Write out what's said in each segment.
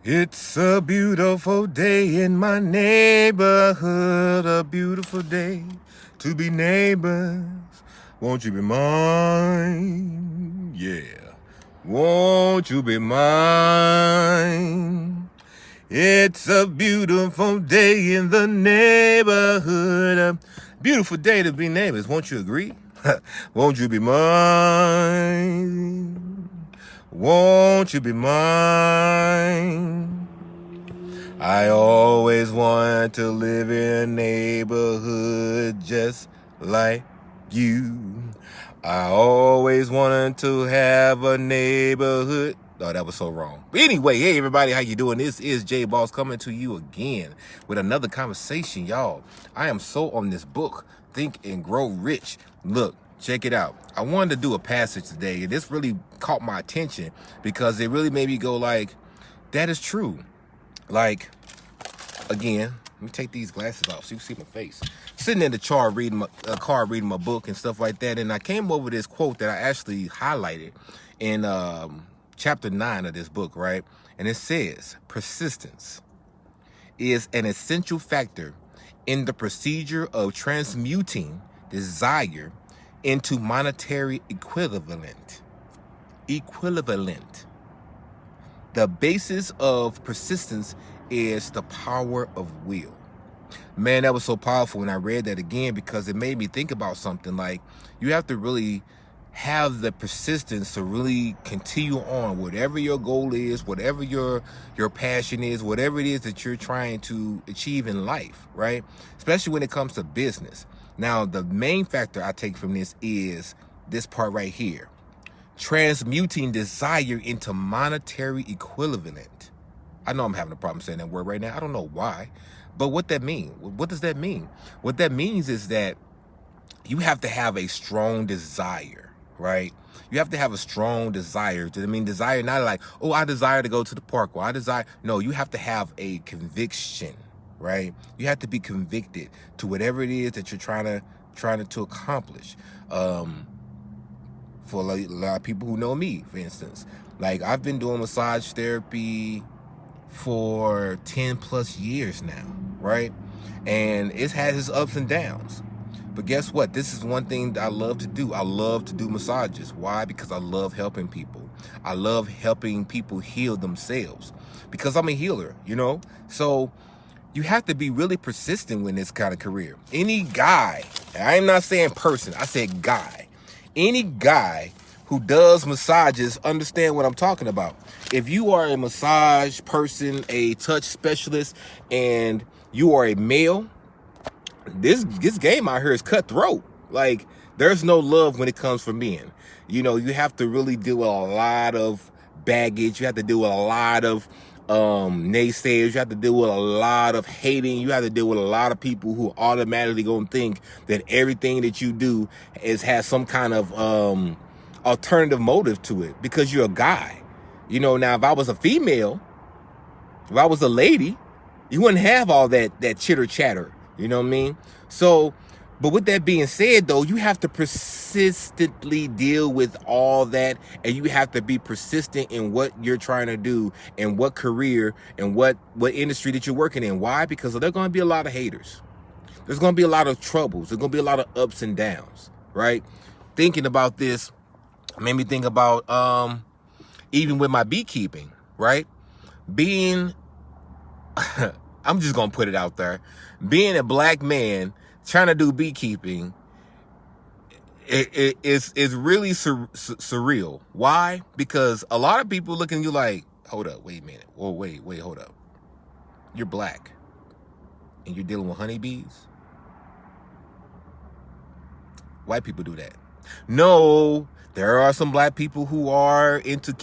It's a beautiful day in my neighborhood, a beautiful day to be neighbors. Won't you be mine? Yeah. Won't you be mine? It's a beautiful day in the neighborhood, a beautiful day to be neighbors. Won't you agree? Won't you be mine? Won't you be mine? I always wanted to live in a neighborhood just like you. I always wanted to have a neighborhood. Oh, that was so wrong. But anyway, hey everybody, how you doing? This is J Boss coming to you again with another conversation, y'all. I am so on this book, Think and Grow Rich. Look, check it out. I wanted to do a passage today, and this really caught my attention because it really made me go like, that is true. Like, again, let me take these glasses off so you can see my face. Sitting in the car reading my book and stuff like that, and I came over this quote that I actually highlighted in chapter 9 of this book, right? And it says, persistence is an essential factor in the procedure of transmuting desire into monetary equivalent. The basis of persistence is the power of will. Man, that was so powerful when I read that again, because it made me think about something. Like, you have to really have the persistence to really continue on whatever your goal is, whatever your passion is, whatever it is that you're trying to achieve in life, right? Especially when it comes to business. Now, the main factor I take from this is this part right here. Transmuting desire into monetary equivalent. I know I'm having a problem saying that word right now. I don't know why. But what that mean? What does that mean? What that means is that you have to have a strong desire, right? You have to have a strong desire. I mean, desire not like, oh, I desire to go to the park. Or I desire. No, you have to have a conviction, right? You have to be convicted to whatever it is that you're trying to accomplish. For a lot of people who know me, for instance, like I've been doing massage therapy for 10 plus years now, right? And it's had its ups and downs. But guess what? This is one thing that I love to do. I love to do massages. Why? Because I love helping people. I love helping people heal themselves because I'm a healer, you know? So you have to be really persistent with this kind of career. Any guy, I'm not saying person, I said guy. Any guy who does massages understand what I'm talking about. If you are a massage person, a touch specialist, and you are a male, this game out here is cutthroat. Like, there's no love when it comes from men. You know, you have to really deal with a lot of baggage. You have to deal with a lot of naysayers. You have to deal with a lot of hating. You have to deal with a lot of people who automatically gonna think that everything that you do has some kind of alternative motive to it because you're a guy. You know, now if I was a female, if I was a lady, you wouldn't have all that chitter chatter. You know what I mean? So, but with that being said, though, you have to persistently deal with all that, and you have to be persistent in what you're trying to do and what career and what industry that you're working in. Why? Because there's going to be a lot of haters. There's going to be a lot of troubles. There's going to be a lot of ups and downs, right? Thinking about this made me think about even with my beekeeping, right? Being, I'm just going to put it out there, being a black man trying to do beekeeping, it's really surreal. Why? Because a lot of people looking at you like, hold up, wait a minute. Oh, wait, hold up. You're black and you're dealing with honeybees? White people do that. No, there are some black people who are into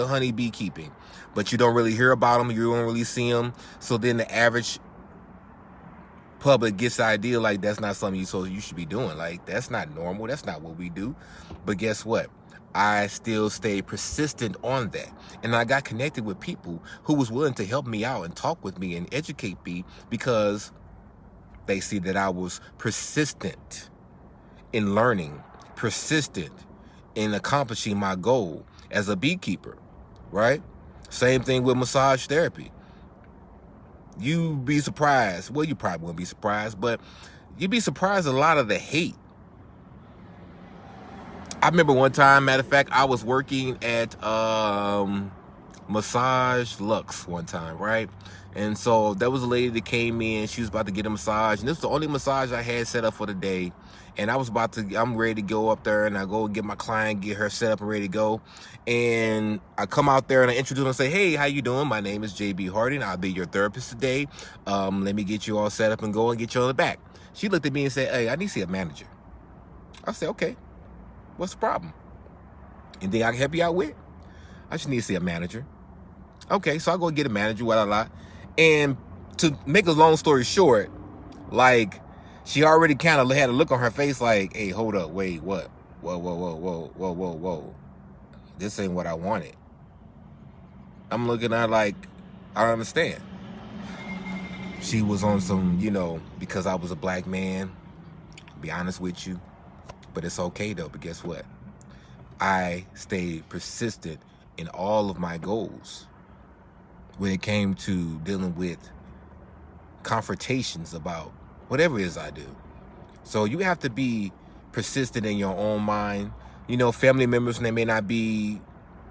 honeybee keeping, but you don't really hear about them. You don't really see them. So then the average public gets the idea like that's not something you should be doing. Like, that's not normal. That's not what we do. But guess what? I still stayed persistent on that. And I got connected with people who was willing to help me out and talk with me and educate me because they see that I was persistent in learning, persistent in accomplishing my goal as a beekeeper, right? Same thing with massage therapy. You'd be surprised. Well, you probably wouldn't be surprised, but you'd be surprised a lot of the hate. I remember one time, matter of fact, I was working at Massage Lux one time, right? And so there was a lady that came in. She was about to get a massage, and this was the only massage I had set up for the day. And I'm ready to go up there, and I go get my client, get her set up and ready to go. And I come out there and I introduce her and say, hey, how you doing? My name is JB Harding. I'll be your therapist today. Let me get you all set up and go and get you on the back. She looked at me and said, hey, I need to see a manager. I said, okay, what's the problem? Anything I can help you out with? I just need to see a manager. Okay, so I go get a manager, and to make a long story short, like, she already kind of had a look on her face like, hey, hold up, wait, what? Whoa. This ain't what I wanted. I'm looking at her like, I don't understand. She was on some, because I was a black man, to be honest with you. But it's okay though, but guess what? I stayed persistent in all of my goals when it came to dealing with confrontations about whatever it is I do. So you have to be persistent in your own mind. Family members, they may not be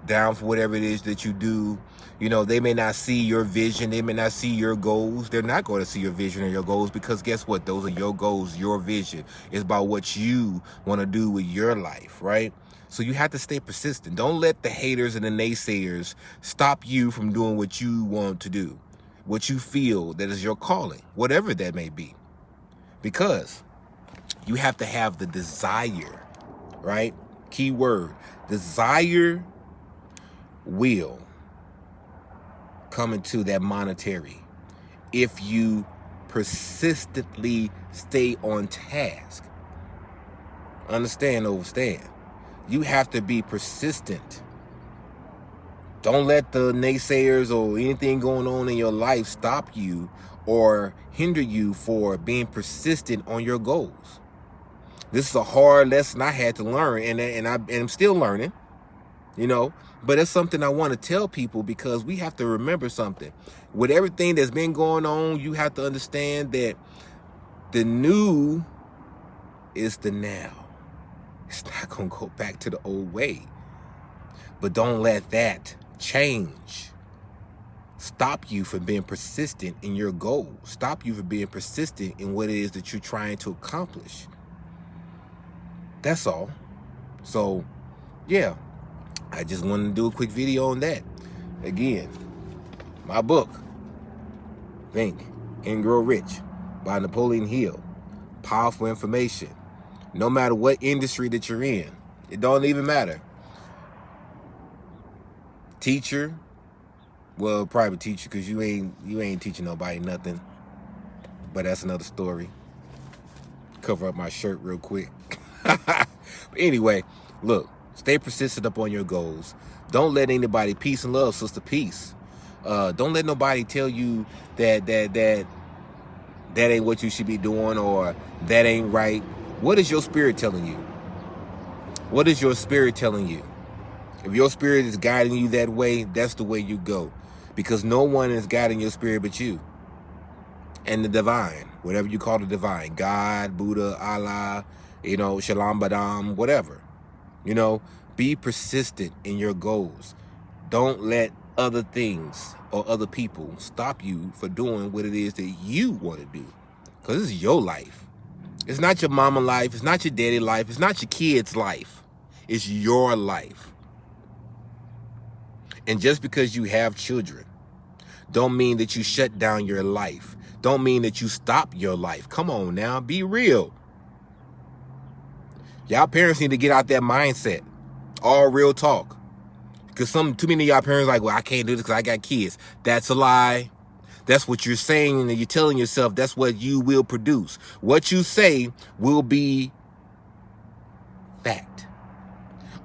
down for whatever it is that you do. They may not see your vision. They may not see your goals. They're not going to see your vision or your goals because guess what? Those are your goals, your vision. It's about what you want to do with your life, right? So you have to stay persistent. Don't let the haters and the naysayers stop you from doing what you want to do, what you feel that is your calling, whatever that may be. Because you have to have the desire, right? Key word, desire will come into that monetary if you persistently stay on task. Understand, overstand. You have to be persistent. Don't let the naysayers or anything going on in your life stop you or hinder you for being persistent on your goals. This is a hard lesson I had to learn, and I'm still learning, but it's something I want to tell people because we have to remember something. With everything that's been going on, you have to understand that the new is the now. It's not going to go back to the old way. But don't let that change stop you from being persistent in your goals. Stop you from being persistent in what it is that you're trying to accomplish. That's all. So, yeah, I just wanted to do a quick video on that. Again, my book, Think and Grow Rich by Napoleon Hill. Powerful information. No matter what industry that you're in, it don't even matter. Teacher, well, private teacher, because you ain't teaching nobody nothing. But that's another story. Cover up my shirt real quick. But anyway, look, stay persistent up on your goals. Don't let anybody, peace and love, sister, peace. Don't let nobody tell you that ain't what you should be doing or that ain't right. What is your spirit telling you? What is your spirit telling you? If your spirit is guiding you that way, that's the way you go. Because no one is guiding your spirit but you. And the divine, whatever you call the divine, God, Buddha, Allah, Shalom Badam, whatever. Be persistent in your goals. Don't let other things or other people stop you for doing what it is that you want to do. Because this is your life. It's not your mama life. It's not your daddy life. It's not your kid's life. It's your life. And just because you have children, don't mean that you shut down your life. Don't mean that you stop your life. Come on now, be real. Y'all parents need to get out that mindset. All real talk. Because too many of y'all parents are like, well, I can't do this because I got kids. That's a lie. That's what you're saying, and you're telling yourself that's what you will produce. What you say will be fact.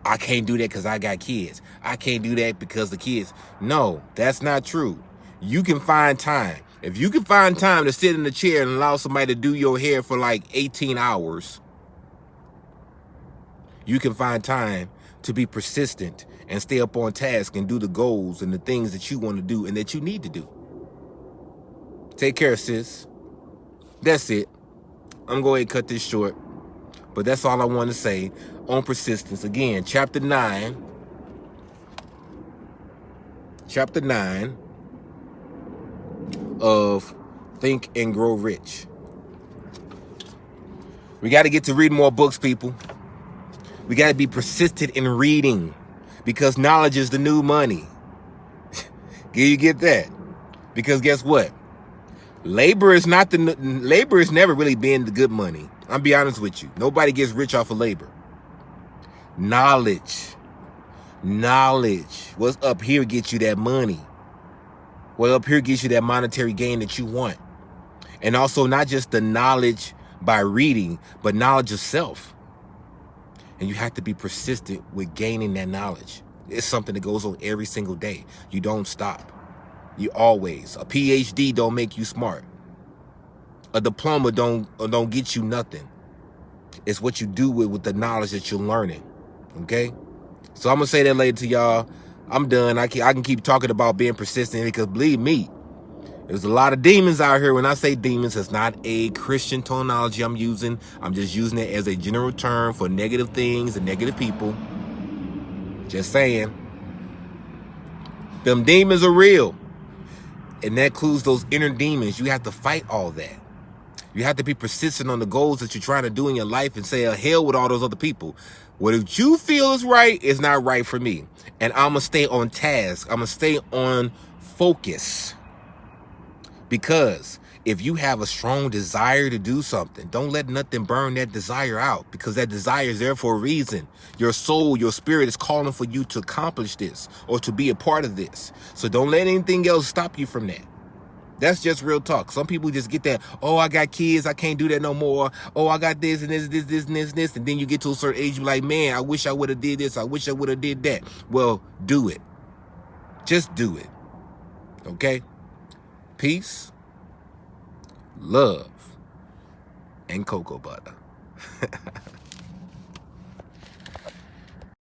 I can't do that because I got kids. I can't do that because the kids. No, that's not true. You can find time. If you can find time to sit in the chair and allow somebody to do your hair for like 18 hours, you can find time to be persistent and stay up on task and do the goals and the things that you want to do and that you need to do. Take care, sis. That's it. I'm going to cut this short, but that's all I want to say on persistence. Again, chapter 9 of Think and Grow Rich. We got to get to read more books, people. We got to be persistent in reading because knowledge is the new money. You get that? Because guess what? Labor is never really been the good money. I'll be honest with you. Nobody gets rich off of labor. Knowledge. What's up here gets you that money. What up here gets you that monetary gain that you want. And also not just the knowledge by reading, but knowledge of self. And you have to be persistent with gaining that knowledge. It's something that goes on every single day. You don't stop. You always. A PhD don't make you smart. A diploma don't get you nothing. It's what you do with the knowledge that you're learning. Okay? So I'm going to say that later to y'all. I'm done. I can keep talking about being persistent because believe me, there's a lot of demons out here. When I say demons, it's not a Christian terminology I'm using. I'm just using it as a general term for negative things and negative people. Just saying. Them demons are real. And that includes those inner demons. You have to fight all that. You have to be persistent on the goals that you're trying to do in your life and say, hell with all those other people. What you feel is right is not right for me. And I'm going to stay on task. I'm going to stay on focus. Because if you have a strong desire to do something, don't let nothing burn that desire out, because that desire is there for a reason. Your soul, your spirit is calling for you to accomplish this or to be a part of this. So don't let anything else stop you from that. That's just real talk. Some people just get that, oh, I got kids, I can't do that no more. Oh, I got this and this and this. And then you get to a certain age, you're like, man, I wish I would have did this. I wish I would have did that. Well, do it. Just do it. Okay? Peace, love, and cocoa butter.